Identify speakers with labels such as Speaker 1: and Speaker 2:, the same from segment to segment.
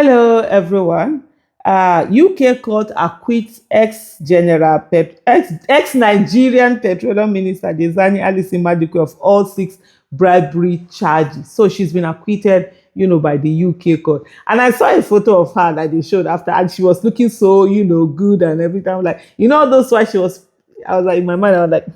Speaker 1: Hello, everyone. UK court acquits ex-Nigerian Petroleum Minister Diezani Alison Madueke of all six bribery charges. So she's been acquitted, by the UK court. And I saw a photo of her that they showed after, and she was looking so, good and everything. I'm like, those why she was. I was like, in my mind, I was like,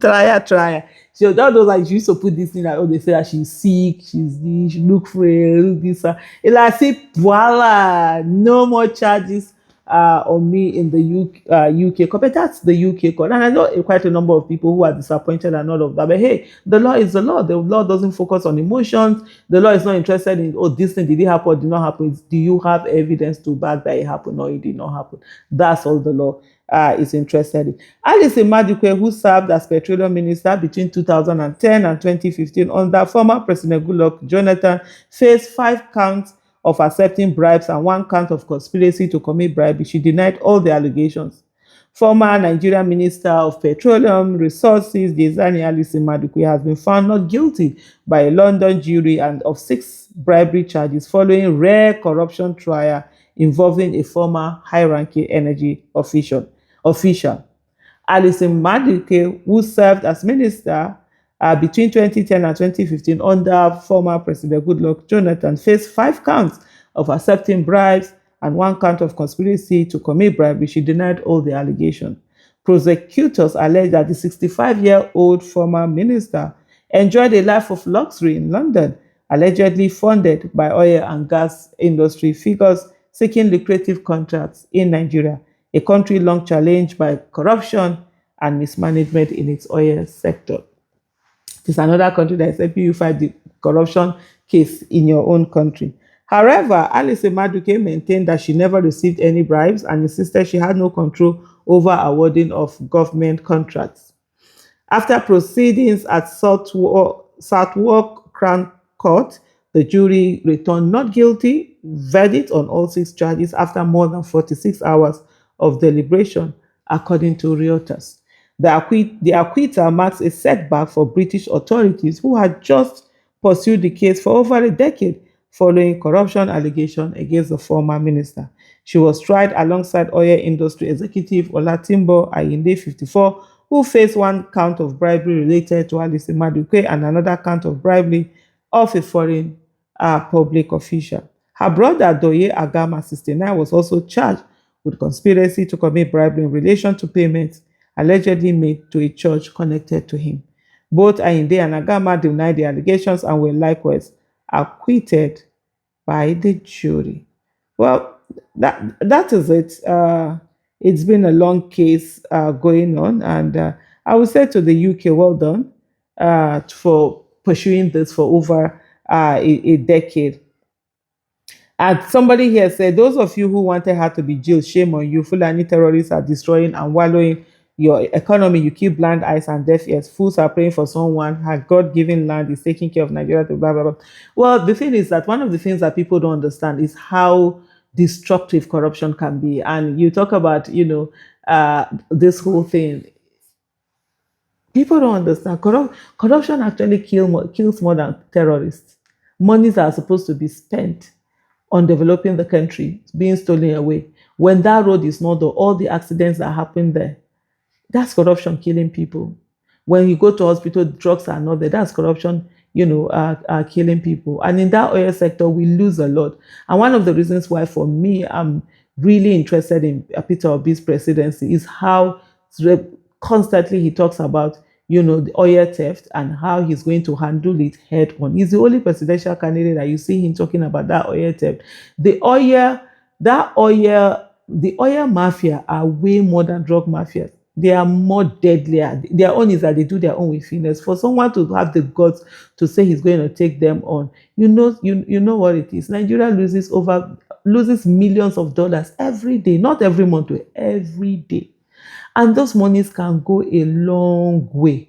Speaker 1: try her, try her. She was all those like she used to put this thing that they say that she's sick, she's this, she look frail, this. It's like, say, voila, no more charges on me in the UK court. But that's the UK court. And I know quite a number of people who are disappointed and all of that. But hey, the law is the law. The law doesn't focus on emotions. The law is not interested in, oh, this thing, did it happen or did not happen? It's, do you have evidence to back that it happened or it did not happen? That's all the law is interested in. Alison Madueke, who served as Petroleum Minister between 2010 and 2015 under former President Goodluck Jonathan, faced 5 counts of accepting bribes and 1 count of conspiracy to commit bribery. She denied all the allegations. Former Nigerian Minister of Petroleum Resources, Diezani Alison Madueke, has been found not guilty by a London jury and of 6 bribery charges following rare corruption trial involving a former high-ranking energy official. Alison Madueke, who served as minister between 2010 and 2015 under former President Goodluck Jonathan, faced 5 counts of accepting bribes and 1 count of conspiracy to commit bribery. She denied all the allegations. Prosecutors allege that the 65-year-old former minister enjoyed a life of luxury in London, allegedly funded by oil and gas industry figures seeking lucrative contracts in Nigeria, a country long challenged by corruption and mismanagement in its oil sector. It is another country that is helping you fight the corruption case in your own country. However, Alison Madueke maintained that she never received any bribes and insisted she had no control over awarding of government contracts. After proceedings at Southwark Crown Court, the jury returned not guilty verdict on all 6 charges after more than 46 hours of deliberation, according to Reuters. The acquittal marks a setback for British authorities who had just pursued the case for over a decade following corruption allegations against the former minister. She was tried alongside oil industry executive Olatimbo Ayinde, 54, who faced 1 count of bribery related to Alison Madueke and another count of bribery of a foreign public official. Her brother Doye Agama, 69, was also charged with conspiracy to commit bribery in relation to payments allegedly made to a church connected to him. Both Ayinde and Agama denied the allegations and were likewise acquitted by the jury. Well, that is it. It's been a long case going on, and I would say to the UK, well done for pursuing this for over a decade. And somebody here said, those of you who wanted her to be jailed, shame on you. Fulani terrorists are destroying and wallowing your economy. You keep blind eyes and deaf ears. Fools are praying for someone. Her God-given land is taking care of Nigeria. Blah, blah, blah. Well, the thing is that one of the things that people don't understand is how destructive corruption can be. And you talk about, this whole thing. People don't understand. Corruption actually kills more than terrorists. Monies are supposed to be spent on developing the country being stolen away. When that road is not there, all the accidents that happen there, that's corruption killing people. When you go to hospital, drugs are not there. That's corruption, killing people. And in that oil sector, we lose a lot. And one of the reasons why, for me, I'm really interested in Peter Obi's presidency is how constantly he talks about, the oil theft and how he's going to handle it head on. He's the only presidential candidate that you see him talking about that oil theft. The oil mafia are way more than drug mafia. They are more deadlier. Their own is that they do their own with finesse. For someone to have the guts to say he's going to take them on, you know what it is. Nigeria loses millions of dollars every day, not every month, every day. And those monies can go a long way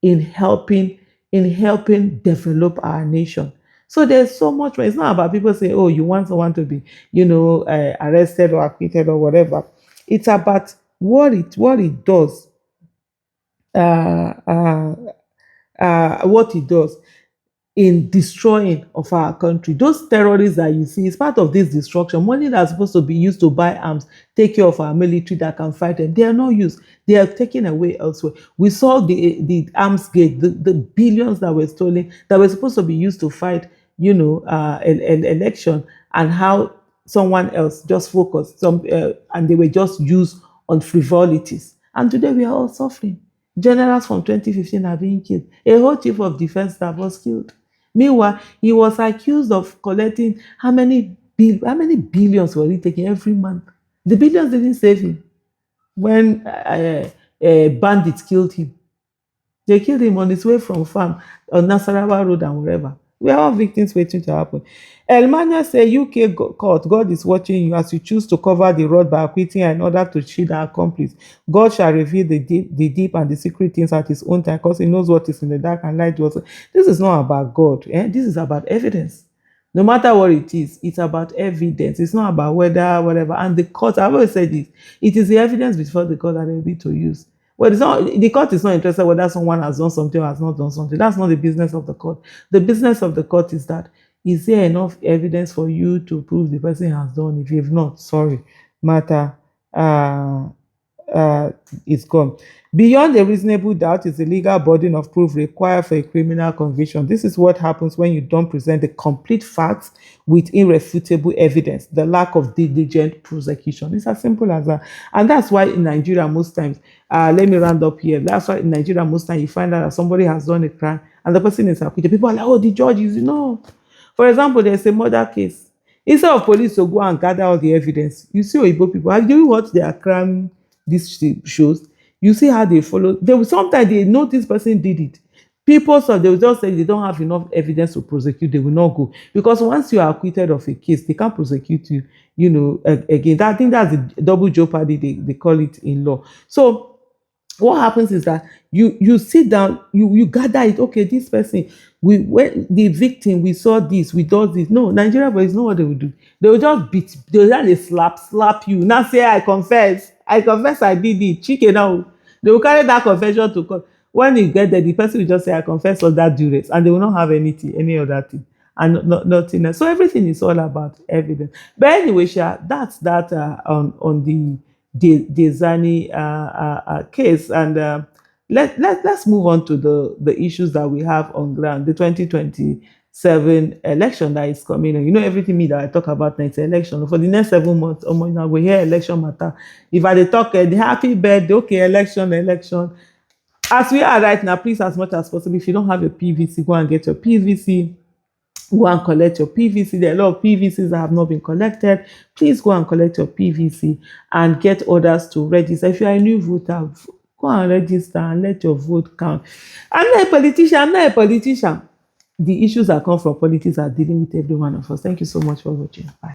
Speaker 1: in helping develop our nation. So there's so much. It's not about people saying, "Oh, you want someone to be, arrested or acquitted or whatever." It's about what it does. What it does. in destroying of our country. Those terrorists that you see is part of this destruction. Money that's supposed to be used to buy arms, take care of our military that can fight them, they are not used. They are taken away elsewhere. We saw the arms gate, the billions that were stolen that were supposed to be used to fight, an election, and how someone else just focused and they were just used on frivolities. And today we are all suffering. Generals from 2015 are being killed. A whole chief of defense staff was killed. Meanwhile, he was accused of collecting how many billions were he taking every month? The billions didn't save him when bandits killed him. They killed him on his way from farm on Nasarawa Road and wherever. We are all victims waiting to happen. Elmania say UK court, God is watching you as you choose to cover the road by acquitting her in order to shield our accomplice. God shall reveal the deep and the secret things at his own time because he knows what is in the dark and light. This is not about God. This is about evidence. No matter what it is, it's about evidence. It's not about whether, whatever. And the court, I've always said this, it is the evidence before the court that they will be to use. Well, it's not, the court is not interested whether someone has done something or has not done something. That's not the business of the court. The business of the court is that, is there enough evidence for you to prove the person has done? If you've not, sorry, matter is gone. Beyond a reasonable doubt is the legal burden of proof required for a criminal conviction. This is what happens when you don't present the complete facts with irrefutable evidence, the lack of diligent prosecution. It's as simple as that. And that's why in Nigeria, most times, let me round up here. That's why in Nigeria, most times you find out that somebody has done a crime and the person is acquitted. People are like, oh, the judge is, For example, there's a murder case. Instead of police to go and gather all the evidence, you see Oyibo people, have you watched their crime, these shows? You see how they follow. They will sometimes they know this person did it. People, so they will just say they don't have enough evidence to prosecute. They will not go because once you are acquitted of a case, they can't prosecute you. Again. I think that's the double jeopardy they call it in law. So what happens is that you sit down, you gather it. Okay, this person, when the victim, we saw this, we did this. No, Nigeria boys know what they will do. They will just beat, they will just slap you. Now say I confess I did it. Chike now. They will carry that confession to court. When you get there, the person will just say I confess all that duress, and they will not have any other thing, and nothing else. So everything is all about evidence. But anyway, that's that on the Diezani case, and let's move on to the issues that we have on ground. The 2027 election that is coming. Everything me that I talk about next election for the next 7 months. We hear election matter. If I dey talk the happy birthday, okay, election. As we are right now, please, as much as possible, if you don't have a PVC, go and get your PVC. Go and collect your PVC. There are a lot of PVCs that have not been collected. Please go and collect your PVC and get others to register. If you are a new voter, go and register and let your vote count. I'm not a politician. The issues that come from politics are dealing with every one of us. Thank you so much for watching. Bye.